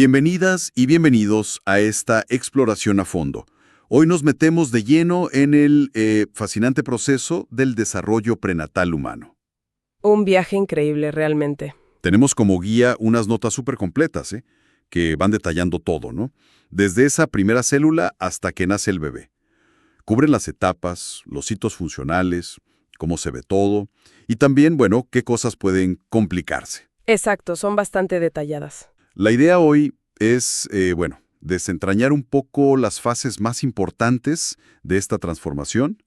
Bienvenidas y bienvenidos a esta exploración a fondo. Hoy nos metemos de lleno en el fascinante proceso del desarrollo prenatal humano. Un viaje increíble, realmente. Tenemos como guía unas notas súper completas, que van detallando todo, ¿no? Desde esa primera célula hasta que nace el bebé. Cubren las etapas, los hitos funcionales, cómo se ve todo, y también, bueno, qué cosas pueden complicarse. Exacto, son bastante detalladas. La idea hoy es, desentrañar un poco las fases más importantes de esta transformación,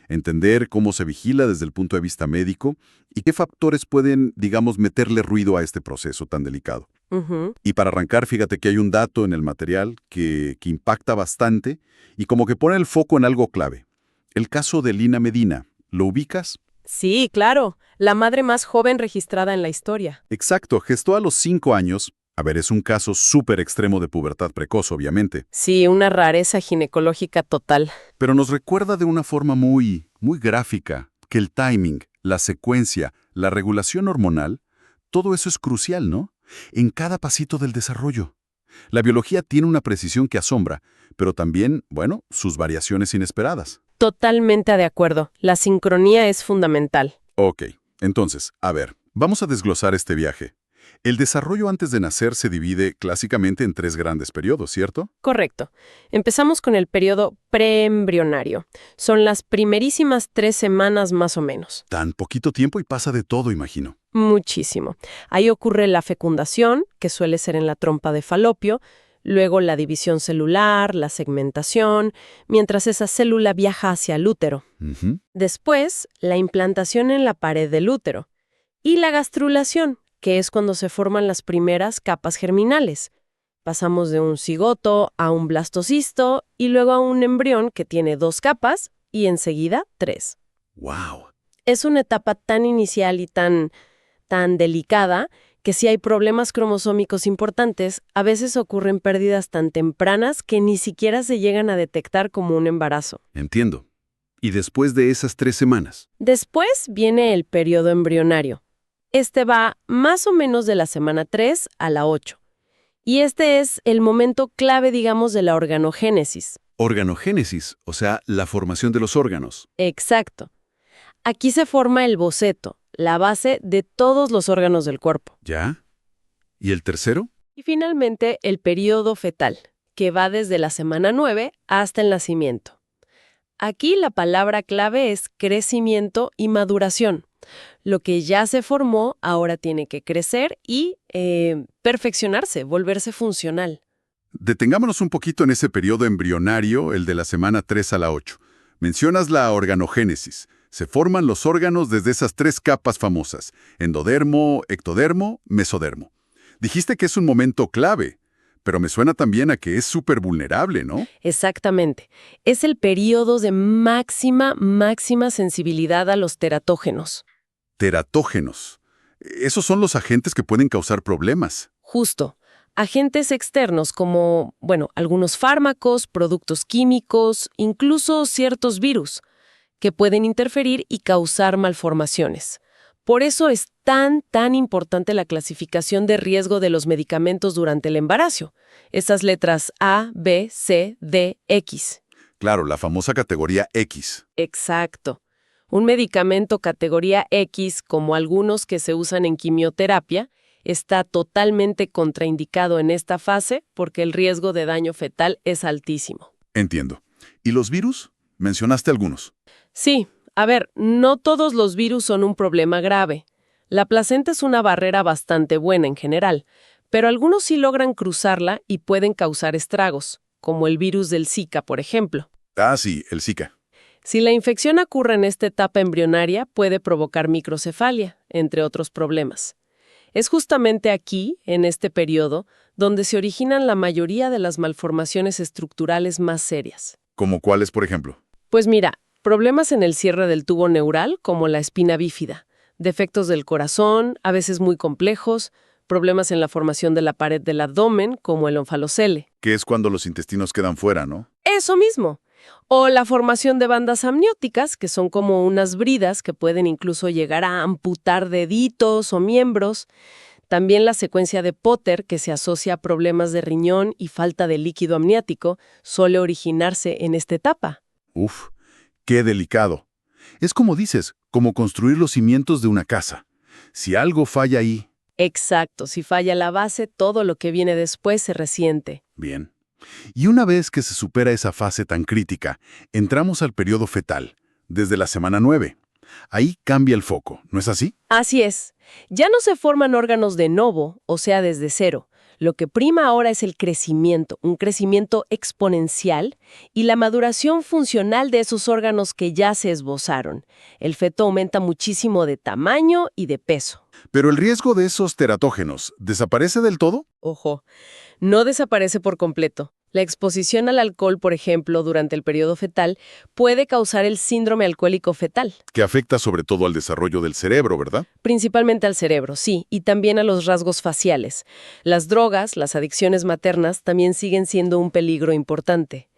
entender cómo se vigila desde el punto de vista médico y qué factores pueden, digamos, meterle ruido a este proceso tan delicado. Ujú. Y para arrancar, fíjate que hay un dato en el material que impacta bastante y como que pone el foco en algo clave. El caso de Lina Medina. ¿Lo ubicas? Sí, claro, la madre más joven registrada en la historia. Exacto, gestó a los 5 años. A ver, es un caso súper extremo de pubertad precoz, obviamente, Sí, una rareza ginecológica total. pero nos recuerda de una forma muy gráfica que el timing, la secuencia, la regulación hormonal, todo eso es crucial, ¿no? En cada pasito del desarrollo. La biología tiene una precisión que asombra, pero también, sus variaciones inesperadas. Totalmente de acuerdo. La sincronía es fundamental. Ok, entonces, a ver, vamos a desglosar este viaje. El desarrollo antes de nacer se divide clásicamente en 3 grandes periodos, ¿cierto? Correcto. Empezamos con el periodo preembrionario. Son las primerísimas 3 semanas más o menos. Tan poquito tiempo y pasa de todo, imagino. Muchísimo. Ahí ocurre la fecundación, que suele ser en la trompa de falopio, luego la división celular, la segmentación, mientras esa célula viaja hacia el útero. Ujú. Después, la implantación en la pared del útero. Y la gastrulación, que es cuando se forman las primeras capas germinales. Pasamos de un cigoto a un blastocisto y luego a un embrión que tiene 2 capas y enseguida 3. ¡Wow! Es una etapa tan inicial y tan delicada que si hay problemas cromosómicos importantes, a veces ocurren pérdidas tan tempranas que ni siquiera se llegan a detectar como un embarazo. Entiendo. ¿Y después de esas 3 semanas? Después viene el periodo embrionario. Este va más o menos de la semana 3 a la 8. Y este es el momento clave, digamos, de la organogénesis. Organogénesis, o sea, la formación de los órganos. Exacto. Aquí se forma el boceto, la base de todos los órganos del cuerpo. ¿Ya? ¿Y el tercero? Y finalmente, el periodo fetal, que va desde la semana 9 hasta el nacimiento. Aquí la palabra clave es crecimiento y maduración. Lo que ya se formó ahora tiene que crecer y perfeccionarse, volverse funcional. Detengámonos un poquito en ese periodo embrionario, el de la semana 3 a la 8. Mencionas la organogénesis. Se forman los órganos desde esas 3 capas famosas: endodermo, ectodermo, mesodermo. Dijiste que es un momento clave, pero me suena también a que es súper vulnerable, ¿no? Exactamente. Es el periodo de máxima sensibilidad a los teratógenos. Teratógenos. Esos son los agentes que pueden causar problemas. Justo. Agentes externos como, algunos fármacos, productos químicos, incluso ciertos virus, que pueden interferir y causar malformaciones. Por eso es tan importante la clasificación de riesgo de los medicamentos durante el embarazo. Esas letras A, B, C, D, X. Claro, la famosa categoría X. Exacto. Un medicamento categoría X, como algunos que se usan en quimioterapia, está totalmente contraindicado en esta fase porque el riesgo de daño fetal es altísimo. Entiendo. ¿Y los virus? Mencionaste algunos. Sí, a ver, no todos los virus son un problema grave. La placenta es una barrera bastante buena en general, pero algunos sí logran cruzarla y pueden causar estragos, como el virus del Zika, por ejemplo. Ah, sí, el Zika. Si la infección ocurre en esta etapa embrionaria, puede provocar microcefalia, entre otros problemas. Es justamente aquí, en este periodo, donde se originan la mayoría de las malformaciones estructurales más serias. ¿Como cuáles, por ejemplo? Pues mira, problemas en el cierre del tubo neural, como la espina bífida, defectos del corazón, a veces muy complejos, problemas en la formación de la pared del abdomen, como el onfalocele. Que es cuando los intestinos quedan fuera, ¿no? Eso mismo. O la formación de bandas amnióticas, que son como unas bridas que pueden incluso llegar a amputar deditos o miembros. También la secuencia de Potter, que se asocia a problemas de riñón y falta de líquido amniótico, suele originarse en esta etapa. Uf, qué delicado. Es como dices, como construir los cimientos de una casa. Si algo falla ahí... Exacto, si falla la base, todo lo que viene después se resiente. Bien. Y una vez que se supera esa fase tan crítica, entramos al periodo fetal, desde la semana 9. Ahí cambia el foco, ¿no es así? Así es. Ya no se forman órganos de novo, o sea, desde cero. Lo que prima ahora es el crecimiento, un crecimiento exponencial y la maduración funcional de esos órganos que ya se esbozaron. El feto aumenta muchísimo de tamaño y de peso. Pero el riesgo de esos teratógenos, ¿desaparece del todo? Ojo, no desaparece por completo. La exposición al alcohol, por ejemplo, durante el periodo fetal, puede causar el síndrome alcohólico fetal. Que afecta sobre todo al desarrollo del cerebro, ¿verdad? Principalmente al cerebro, sí, y también a los rasgos faciales. Las drogas, las adicciones maternas, también siguen siendo un peligro importante.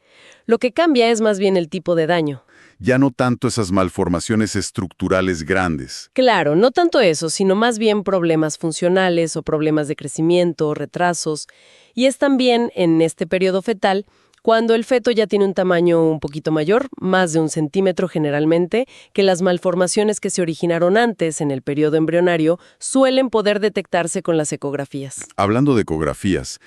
Lo que cambia es más bien el tipo de daño. Ya no tanto esas malformaciones estructurales grandes. Claro, no tanto eso, sino más bien problemas funcionales o problemas de crecimiento, retrasos. Y es también en este periodo fetal cuando el feto ya tiene un tamaño un poquito mayor, más de 1 centímetro generalmente, que las malformaciones que se originaron antes en el periodo embrionario suelen poder detectarse con las ecografías. Hablando de ecografías,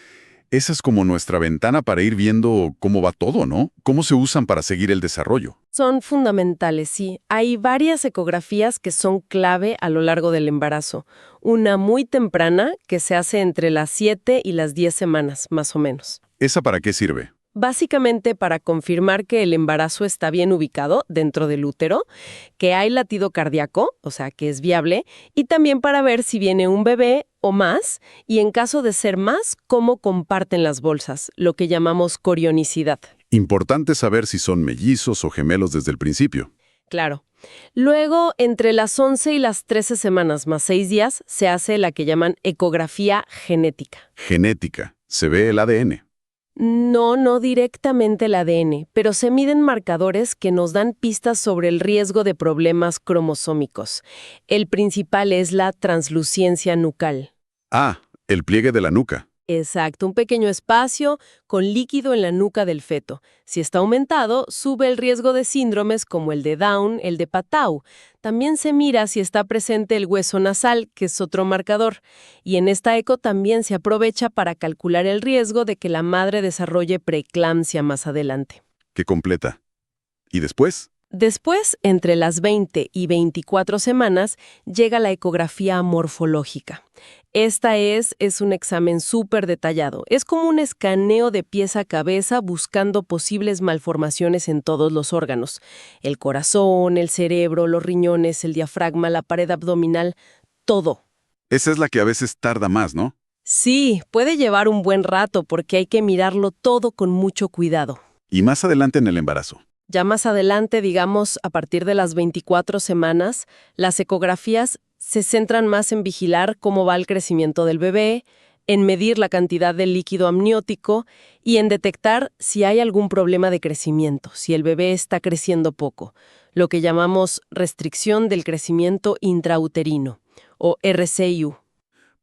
esa es como nuestra ventana para ir viendo cómo va todo, ¿no? ¿Cómo se usan para seguir el desarrollo? Son fundamentales, sí. Hay varias ecografías que son clave a lo largo del embarazo. Una muy temprana, que se hace entre las 7 y las 10 semanas, más o menos. ¿Esa para qué sirve? Básicamente para confirmar que el embarazo está bien ubicado dentro del útero, que hay latido cardíaco, o sea, que es viable, y también para ver si viene un bebé o más, y en caso de ser más, cómo comparten las bolsas, lo que llamamos corionicidad. Importante saber si son mellizos o gemelos desde el principio. Claro. Luego, entre las 11 y las 13 semanas más 6 días, se hace la que llaman ecografía genética. Genética. Se ve el ADN. No directamente el ADN, pero se miden marcadores que nos dan pistas sobre el riesgo de problemas cromosómicos. El principal es la translucencia nucal. Ah, el pliegue de la nuca. Exacto, un pequeño espacio con líquido en la nuca del feto. Si está aumentado, sube el riesgo de síndromes como el de Down, el de Patau. También se mira si está presente el hueso nasal, que es otro marcador. Y en esta eco también se aprovecha para calcular el riesgo de que la madre desarrolle preeclampsia más adelante. Qué completa. ¿Y después? Después, entre las 20 y 24 semanas, llega la ecografía morfológica. Esta es un examen súper detallado. Es como un escaneo de pies a cabeza buscando posibles malformaciones en todos los órganos. El corazón, el cerebro, los riñones, el diafragma, la pared abdominal, todo. Esa es la que a veces tarda más, ¿no? Sí, puede llevar un buen rato porque hay que mirarlo todo con mucho cuidado. Y más adelante en el embarazo. Ya más adelante, digamos, a partir de las 24 semanas, las ecografías se centran más en vigilar cómo va el crecimiento del bebé, en medir la cantidad de líquido amniótico y en detectar si hay algún problema de crecimiento, si el bebé está creciendo poco, lo que llamamos restricción del crecimiento intrauterino, o RCIU.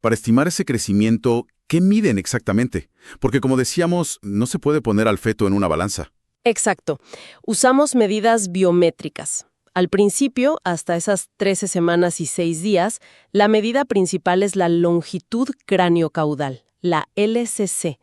Para estimar ese crecimiento, ¿qué miden exactamente? Porque como decíamos, no se puede poner al feto en una balanza. Exacto. Usamos medidas biométricas. Al principio, hasta esas 13 semanas y 6 días, la medida principal es la longitud craniocaudal, la LCC.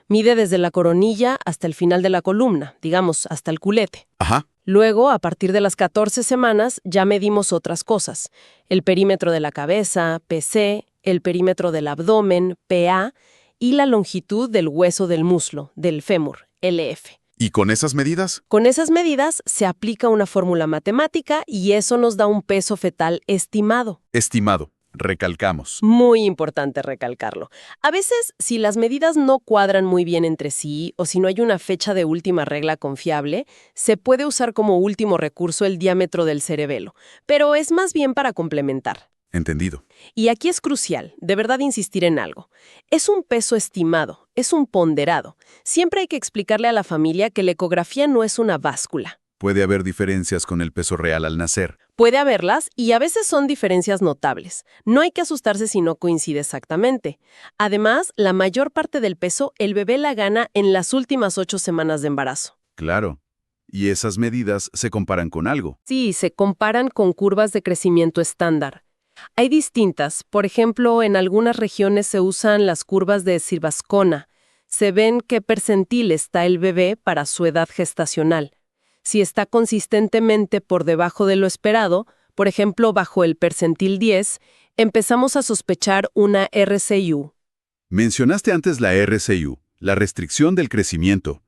Mide desde la coronilla hasta el final de la columna, digamos, hasta el culete. Ajá. Luego, a partir de las 14 semanas, ya medimos otras cosas. El perímetro de la cabeza, PC, el perímetro del abdomen, PA, y la longitud del hueso del muslo, del fémur, LF. ¿Y con esas medidas? Con esas medidas se aplica una fórmula matemática y eso nos da un peso fetal estimado. Estimado. Recalcamos. Muy importante recalcarlo. A veces, si las medidas no cuadran muy bien entre sí o si no hay una fecha de última regla confiable, se puede usar como último recurso el diámetro del cerebelo, pero es más bien para complementar. Entendido. Y aquí es crucial, de verdad insistir en algo. Es un peso estimado, es un ponderado. Siempre hay que explicarle a la familia que la ecografía no es una báscula. Puede haber diferencias con el peso real al nacer. Puede haberlas y a veces son diferencias notables. No hay que asustarse si no coincide exactamente. Además, la mayor parte del peso el bebé la gana en las últimas 8 semanas de embarazo. Claro. ¿Y esas medidas se comparan con algo? Sí, se comparan con curvas de crecimiento estándar. Hay distintas. Por ejemplo, en algunas regiones se usan las curvas de Sirvascona. Se ven qué percentil está el bebé para su edad gestacional. Si está consistentemente por debajo de lo esperado, por ejemplo, bajo el percentil 10, empezamos a sospechar una RCIU. Mencionaste antes la RCIU, la restricción del crecimiento.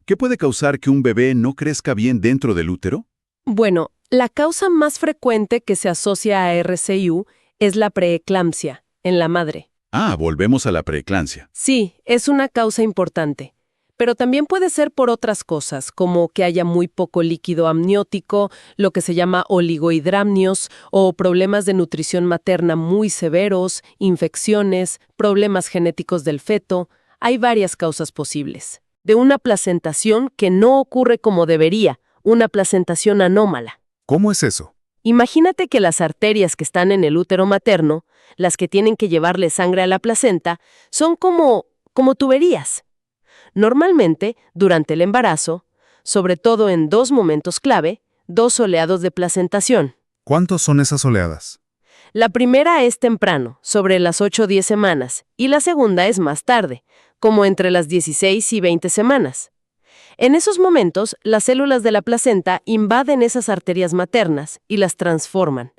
¿Qué puede causar que un bebé no crezca bien dentro del útero? Bueno, la causa más frecuente que se asocia a RCIU es la preeclampsia, en la madre. Ah, volvemos a la preeclampsia. Sí, es una causa importante. Pero también puede ser por otras cosas, como que haya muy poco líquido amniótico, lo que se llama oligohidramnios, o problemas de nutrición materna muy severos, infecciones, problemas genéticos del feto. Hay varias causas posibles. De una placentación que no ocurre como debería, una placentación anómala. ¿Cómo es eso? Imagínate que las arterias que están en el útero materno, las que tienen que llevarle sangre a la placenta, son como tuberías. Normalmente, durante el embarazo, sobre todo en 2 momentos clave, 2 oleados de placentación. ¿Cuántos son esas oleadas? La primera es temprano, sobre las 8 o 10 semanas, y la segunda es más tarde, como entre las 16 y 20 semanas. En esos momentos, las células de la placenta invaden esas arterias maternas y las transforman.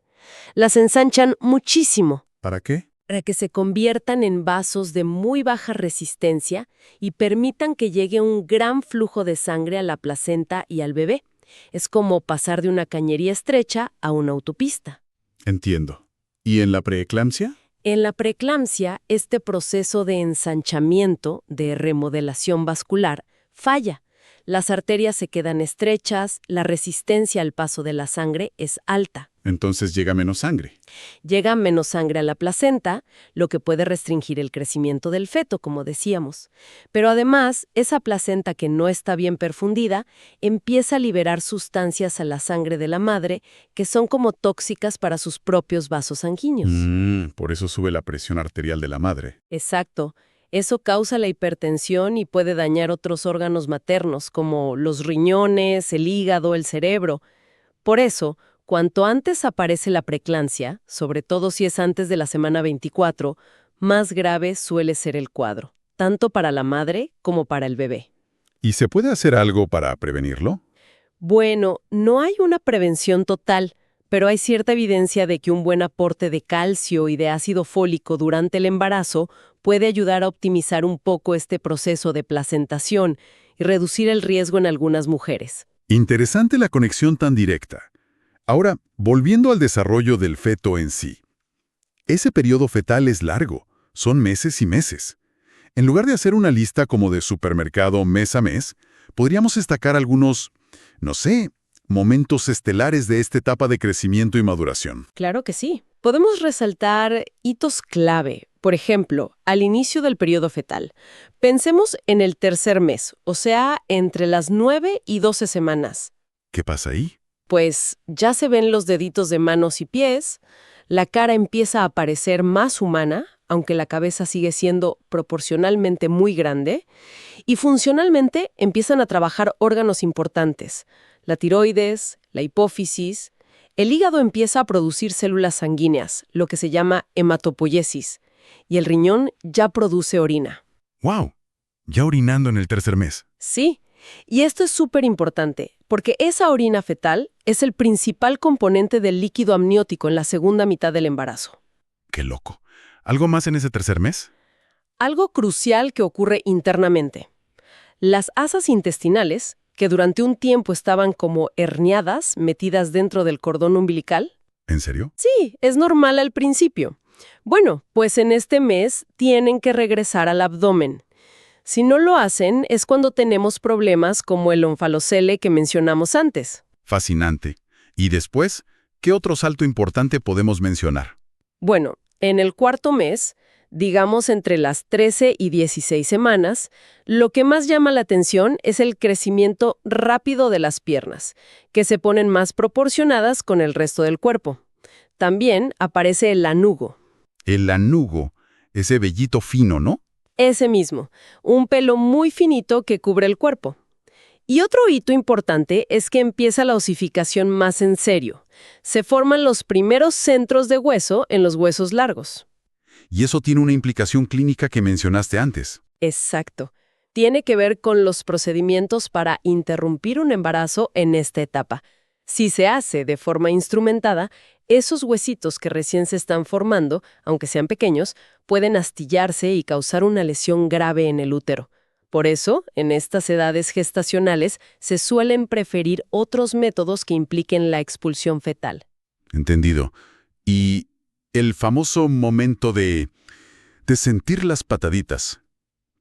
Las ensanchan muchísimo. ¿Para qué? Para que se conviertan en vasos de muy baja resistencia y permitan que llegue un gran flujo de sangre a la placenta y al bebé. Es como pasar de una cañería estrecha a una autopista. Entiendo. ¿Y en la preeclampsia? En la preeclampsia, este proceso de ensanchamiento, de remodelación vascular, falla. Las arterias se quedan estrechas, la resistencia al paso de la sangre es alta. Entonces llega menos sangre. Llega menos sangre a la placenta, lo que puede restringir el crecimiento del feto, como decíamos. Pero además, esa placenta que no está bien perfundida empieza a liberar sustancias a la sangre de la madre que son como tóxicas para sus propios vasos sanguíneos. Por eso sube la presión arterial de la madre. Exacto. Eso causa la hipertensión y puede dañar otros órganos maternos, como los riñones, el hígado, el cerebro. Por eso, cuanto antes aparece la preeclampsia, sobre todo si es antes de la semana 24, más grave suele ser el cuadro, tanto para la madre como para el bebé. ¿Y se puede hacer algo para prevenirlo? Bueno, no hay una prevención total, pero hay cierta evidencia de que un buen aporte de calcio y de ácido fólico durante el embarazo puede ayudar a optimizar un poco este proceso de placentación y reducir el riesgo en algunas mujeres. Interesante la conexión tan directa. Ahora, volviendo al desarrollo del feto en sí. Ese periodo fetal es largo, son meses y meses. En lugar de hacer una lista como de supermercado mes a mes, podríamos destacar algunos, no sé, momentos estelares de esta etapa de crecimiento y maduración. Claro que sí. Podemos resaltar hitos clave. Por ejemplo, al inicio del periodo fetal. Pensemos en el tercer mes, o sea, entre las 9 y 12 semanas. ¿Qué pasa ahí? Pues ya se ven los deditos de manos y pies, la cara empieza a parecer más humana, aunque la cabeza sigue siendo proporcionalmente muy grande, y funcionalmente empiezan a trabajar órganos importantes, la tiroides, la hipófisis. El hígado empieza a producir células sanguíneas, lo que se llama hematopoiesis, y el riñón ya produce orina. ¡Wow! Ya orinando en el tercer mes. Sí, y esto es súper importante, porque esa orina fetal es el principal componente del líquido amniótico en la segunda mitad del embarazo. ¡Qué loco! ¿Algo más en ese tercer mes? Algo crucial que ocurre internamente. Las asas intestinales, que durante un tiempo estaban como herniadas, metidas dentro del cordón umbilical. ¿En serio? Sí, es normal al principio. Bueno, pues en este mes tienen que regresar al abdomen. Si no lo hacen, es cuando tenemos problemas como el onfalocele que mencionamos antes. Fascinante. ¿Y después, qué otro salto importante podemos mencionar? Bueno, en el cuarto mes, digamos entre las 13 y 16 semanas, lo que más llama la atención es el crecimiento rápido de las piernas, que se ponen más proporcionadas con el resto del cuerpo. También aparece el lanugo. El lanugo, ese vellito fino, ¿no? Ese mismo, un pelo muy finito que cubre el cuerpo. Y otro hito importante es que empieza la osificación más en serio. Se forman los primeros centros de hueso en los huesos largos. Y eso tiene una implicación clínica que mencionaste antes. Exacto. Tiene que ver con los procedimientos para interrumpir un embarazo en esta etapa. Si se hace de forma instrumentada, esos huesitos que recién se están formando, aunque sean pequeños, pueden astillarse y causar una lesión grave en el útero. Por eso, en estas edades gestacionales, se suelen preferir otros métodos que impliquen la expulsión fetal. Entendido. Y el famoso momento de sentir las pataditas.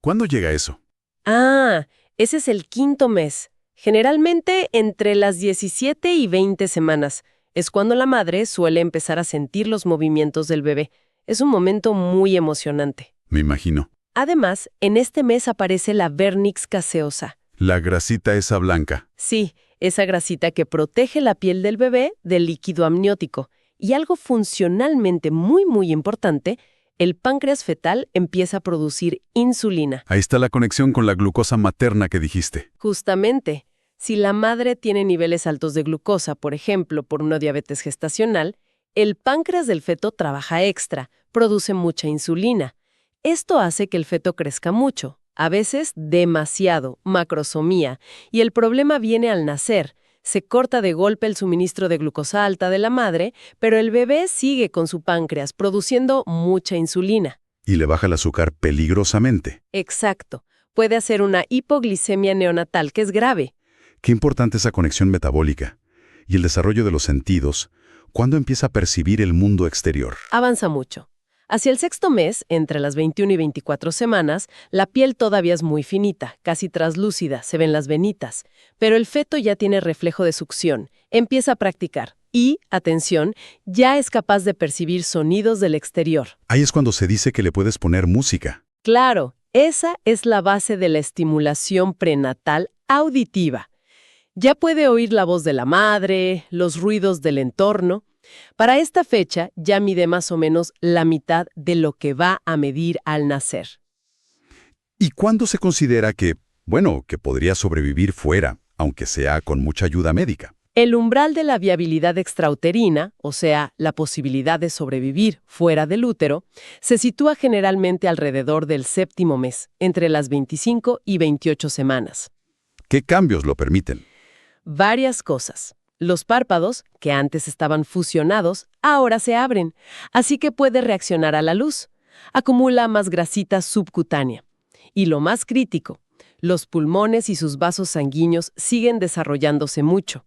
¿Cuándo llega eso? Ah, ese es el 5.º mes. Generalmente entre las 17 y 20 semanas. Es cuando la madre suele empezar a sentir los movimientos del bebé. Es un momento muy emocionante. Me imagino. Además, en este mes aparece la vernix caseosa. La grasita esa blanca. Sí, esa grasita que protege la piel del bebé del líquido amniótico. Y algo funcionalmente muy importante, el páncreas fetal empieza a producir insulina. Ahí está la conexión con la glucosa materna que dijiste. Justamente, si la madre tiene niveles altos de glucosa, por ejemplo, por una diabetes gestacional, el páncreas del feto trabaja extra, produce mucha insulina. Esto hace que el feto crezca mucho, a veces demasiado, macrosomía, y el problema viene al nacer. Se corta de golpe el suministro de glucosa alta de la madre, pero el bebé sigue con su páncreas produciendo mucha insulina. Y le baja el azúcar peligrosamente. Exacto. Puede hacer una hipoglicemia neonatal, que es grave. Qué importante esa conexión metabólica. Y el desarrollo de los sentidos, ¿cuándo empieza a percibir el mundo exterior? Avanza mucho. Hacia el 6.º mes, entre las 21 y 24 semanas, la piel todavía es muy finita, casi translúcida, se ven las venitas, pero el feto ya tiene reflejo de succión, empieza a practicar y, atención, ya es capaz de percibir sonidos del exterior. Ahí es cuando se dice que le puedes poner música. Claro, esa es la base de la estimulación prenatal auditiva. Ya puede oír la voz de la madre, los ruidos del entorno. Para esta fecha ya mide más o menos la mitad de lo que va a medir al nacer. ¿Y cuándo se considera que podría sobrevivir fuera, aunque sea con mucha ayuda médica? El umbral de la viabilidad extrauterina, o sea, la posibilidad de sobrevivir fuera del útero, se sitúa generalmente alrededor del 7.º mes, entre las 25 y 28 semanas. ¿Qué cambios lo permiten? Varias cosas. Los párpados, que antes estaban fusionados, ahora se abren, así que puede reaccionar a la luz. Acumula más grasita subcutánea. Y lo más crítico, los pulmones y sus vasos sanguíneos siguen desarrollándose mucho.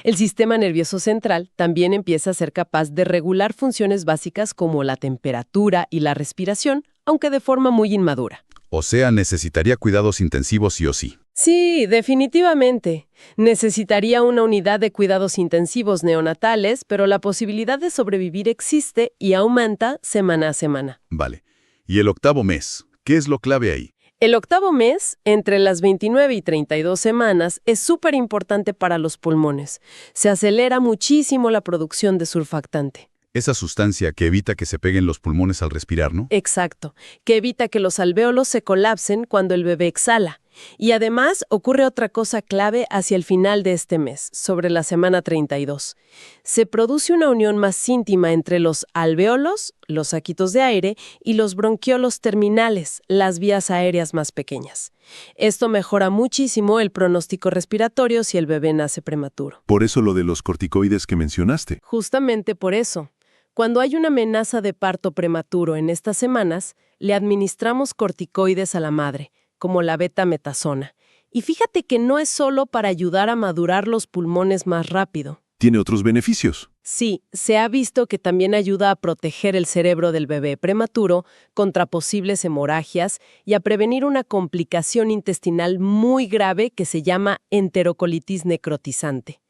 El sistema nervioso central también empieza a ser capaz de regular funciones básicas como la temperatura y la respiración, aunque de forma muy inmadura. O sea, necesitaría cuidados intensivos sí o sí. Sí, definitivamente. Necesitaría una unidad de cuidados intensivos neonatales, pero la posibilidad de sobrevivir existe y aumenta semana a semana. Vale. ¿Y el 8.º mes? ¿Qué es lo clave ahí? El 8.º mes, entre las 29 y 32 semanas, es súper importante para los pulmones. Se acelera muchísimo la producción de surfactante. Esa sustancia que evita que se peguen los pulmones al respirar, ¿no? Exacto, que evita que los alvéolos se colapsen cuando el bebé exhala. Y además ocurre otra cosa clave hacia el final de este mes, sobre la semana 32. Se produce una unión más íntima entre los alvéolos, los saquitos de aire, y los bronquiolos terminales, las vías aéreas más pequeñas. Esto mejora muchísimo el pronóstico respiratorio si el bebé nace prematuro. Por eso lo de los corticoides que mencionaste. Justamente por eso. Cuando hay una amenaza de parto prematuro en estas semanas, le administramos corticoides a la madre, como la betametasona. Y fíjate que no es solo para ayudar a madurar los pulmones más rápido. ¿Tiene otros beneficios? Sí, se ha visto que también ayuda a proteger el cerebro del bebé prematuro contra posibles hemorragias y a prevenir una complicación intestinal muy grave que se llama enterocolitis necrotizante.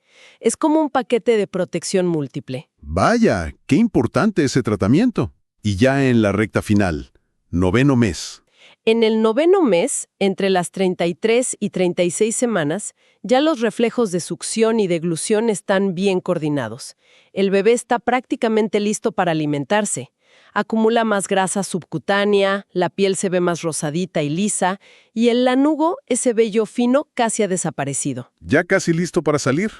Es como un paquete de protección múltiple. Vaya, qué importante ese tratamiento. Y ya en la recta final, Noveno mes. En el noveno mes, entre las 33 y 36 semanas, ya los reflejos de succión y deglución están bien coordinados. El bebé está prácticamente listo para alimentarse. Acumula más grasa subcutánea, la piel se ve más rosadita y lisa, y el lanugo, ese vello fino, casi ha desaparecido. ¿Ya casi listo para salir?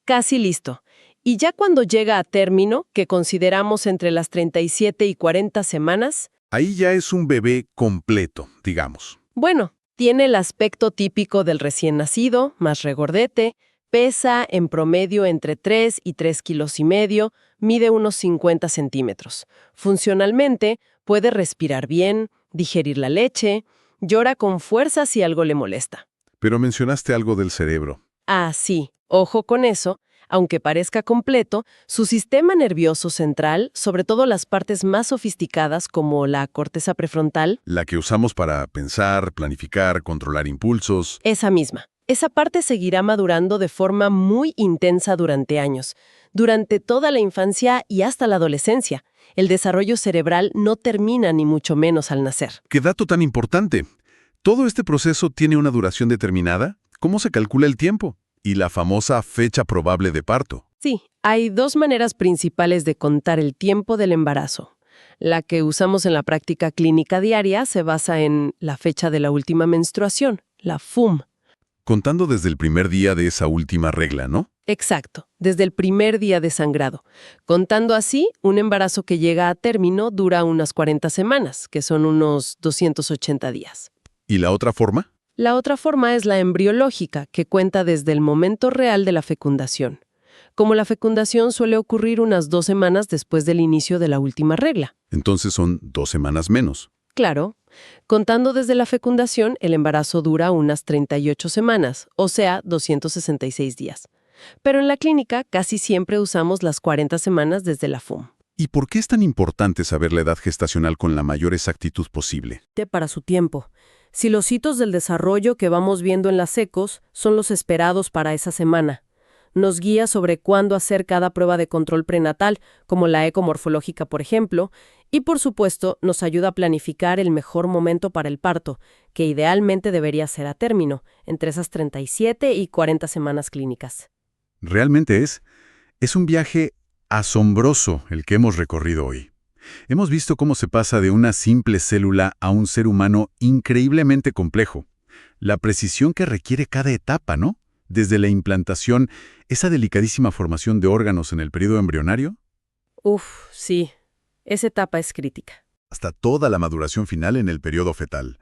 Casi listo. Y ya cuando llega a término, que consideramos entre las 37 y 40 semanas, Ahí ya es un bebé completo, digamos. bueno, tiene el aspecto típico del recién nacido, más regordete, pesa en promedio entre 3 y 3,5 kilos, mide unos 50 centímetros. Funcionalmente, puede respirar bien, digerir la leche, llora con fuerza si algo le molesta. Pero mencionaste algo del cerebro. Ah, sí, ojo con eso. Aunque parezca completo, su sistema nervioso central, sobre todo las partes más sofisticadas como la corteza prefrontal, La que usamos para pensar, planificar, controlar impulsos. esa misma. Esa parte seguirá madurando de forma muy intensa durante años, durante toda la infancia y hasta la adolescencia. El desarrollo cerebral no termina ni mucho menos al nacer. ¡Qué dato tan importante! ¿Todo este proceso tiene una duración determinada? ¿Cómo se calcula el tiempo? Y la famosa fecha probable de parto. Sí, hay dos maneras principales de contar el tiempo del embarazo. La que usamos en la práctica clínica diaria se basa en la fecha de la última menstruación, la FUM. Contando desde el primer día de esa última regla, ¿no? Exacto, desde el primer día de sangrado. Contando así, un embarazo que llega a término dura unas 40 semanas, que son unos 280 días. ¿Y la otra forma? La otra forma es la embriológica, que cuenta desde el momento real de la fecundación. Como la fecundación suele ocurrir unas 2 semanas después del inicio de la última regla. Entonces son 2 semanas menos. Claro, contando desde la fecundación, el embarazo dura unas 38 semanas, o sea, 266 días. Pero en la clínica casi siempre usamos las 40 semanas desde la FUM. ¿Y por qué es tan importante saber la edad gestacional con la mayor exactitud posible? Para su tiempo. Si los hitos del desarrollo que vamos viendo en las ecos son los esperados para esa semana, nos guía sobre cuándo hacer cada prueba de control prenatal, como la ecomorfológica, por ejemplo, y por supuesto nos ayuda a planificar el mejor momento para el parto, que idealmente debería ser a término, entre esas 37 y 40 semanas clínicas. Realmente es un viaje asombroso el que hemos recorrido hoy. Hemos visto cómo se pasa de una simple célula a un ser humano increíblemente complejo. La precisión que requiere cada etapa, ¿no? Desde la implantación, esa delicadísima formación de órganos en el periodo embrionario, Sí, esa etapa es crítica. hasta toda la maduración final en el periodo fetal.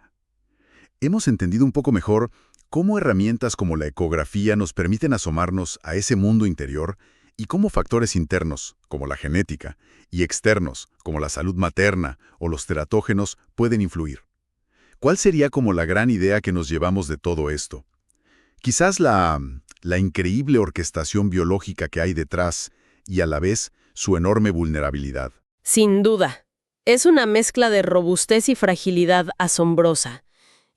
Hemos entendido un poco mejor cómo herramientas como la ecografía nos permiten asomarnos a ese mundo interior y cómo factores internos, como la genética, y externos, como la salud materna o los teratógenos, pueden influir. ¿Cuál sería como la gran idea que nos llevamos de todo esto? Quizás la increíble orquestación biológica que hay detrás y a la vez su enorme vulnerabilidad. Sin duda. Es una mezcla de robustez y fragilidad asombrosa.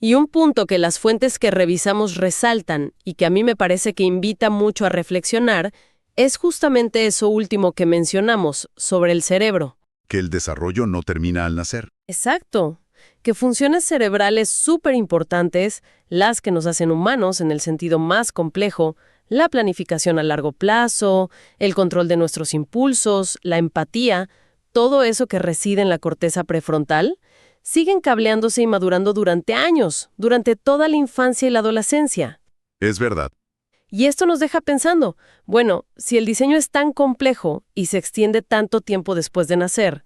Y un punto que las fuentes que revisamos resaltan y que a mí me parece que invita mucho a reflexionar es justamente eso último que mencionamos, sobre el cerebro. Que el desarrollo no termina al nacer. Exacto. Que funciones cerebrales súper importantes, las que nos hacen humanos en el sentido más complejo, la planificación a largo plazo, el control de nuestros impulsos, la empatía, todo eso que reside en la corteza prefrontal, siguen cableándose y madurando durante años, durante toda la infancia y la adolescencia. Es verdad. Y esto nos deja pensando, bueno, si el diseño es tan complejo y se extiende tanto tiempo después de nacer,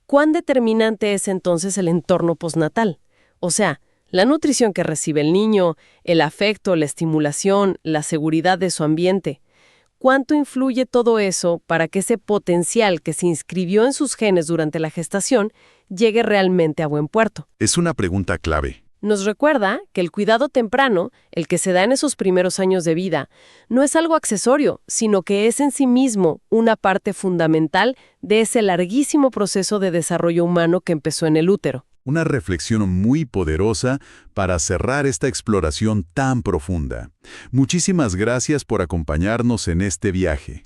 ¿cuán determinante es entonces el entorno postnatal? O sea, la nutrición que recibe el niño, el afecto, la estimulación, la seguridad de su ambiente. ¿Cuánto influye todo eso para que ese potencial que se inscribió en sus genes durante la gestación llegue realmente a buen puerto? Es una pregunta clave. Nos recuerda que el cuidado temprano, el que se da en esos primeros años de vida, no es algo accesorio, sino que es en sí mismo una parte fundamental de ese larguísimo proceso de desarrollo humano que empezó en el útero. Una reflexión muy poderosa para cerrar esta exploración tan profunda. Muchísimas gracias por acompañarnos en este viaje.